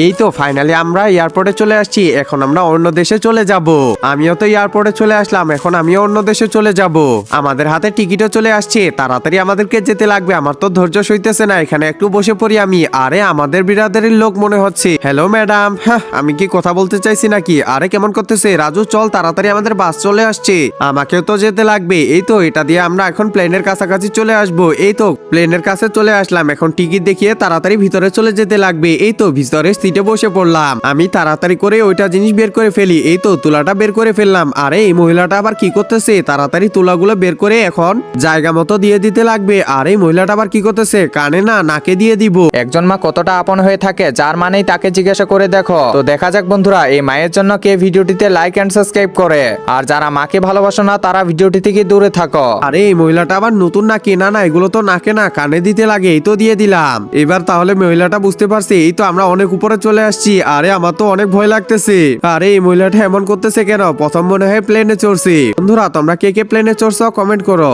এই তো ফাইনালি আমরা এয়ারপোর্টে চলে আসছি। এখন আমরা অন্য দেশে চলে যাব। আমিও তো এয়ারপোর্টে চলে আসলাম, এখন আমিও অন্য দেশে চলে যাব। আমাদের হাতে টিকিটও চলে আসছে, তাড়াতাড়ি আমাদেরকে যেতে লাগবে। আমার তো ধৈর্য সইতেছে না, এখানে একটু বসে পড়ি আমি। আরে আমাদের বিরাদারির লোক মনে হচ্ছে। Hello madam. হ্যাঁ, আমি কি কথা বলতে চাইছি নাকি? আরে কেমন করতেছে রাজু, চল তাড়াতাড়ি, আমাদের বাস চলে আসছে, আমাকেও তো যেতে লাগবে। এই তো এটা দিয়ে আমরা এখন প্লেনের কাছাকাছি চলে আসব। এই তো প্লেনের কাছে চলে আসলাম, এখন টিকিট দেখিয়ে তাড়াতাড়ি ভিতরে চলে যেতে লাগবে। এই তো ভিতরে সিটে বসে পড়লাম আমি, তাড়াতাড়ি করে ওইটা জিনিস বের করে ফেলি। এই তো তুলাটা বের করে ফেললাম। আরে এই মহিলাটা আবার কি করতেছে? তাড়াতাড়ি তুলাগুলো বের করে এখন জায়গা মতো দিয়ে দিতে লাগবে। আর এই মহিলাটা আবার কি করতেছে? কানে না, নাকে দিয়ে দিব। একজন মা কতটা আপন হয়ে থাকে, যার মানেই তাকে জিজ্ঞাসা করে দেখো। তো দেখা যাক বন্ধুরা, এই মায়ের জন্য কে ভিডিওটিতে লাইক এন্ড সাবস্ক্রাইব করে। আর যারা মাকে ভালোবাসো না, তারা ভিডিওটি থেকে দূরে থাকো। আরে এই মহিলাটা আবার নতুন নাকি? না না, এগুলো তো নাকে না, কানে দিতে লাগে। এই তো দিয়ে দিলাম। এবার তাহলে মহিলাটা বুঝতে পারছে। এই তো আমরা অনেক উপরে চলে আসছি। আরে আমার তো অনেক ভয় লাগতেছে। আরে এই মহিলাটা এমন করতেছে কেন? প্রথম মনে হয় প্লেনে চড়ছি। বন্ধুরা তোমরা কে কে প্লেনে চড়ছো কমেন্ট করো।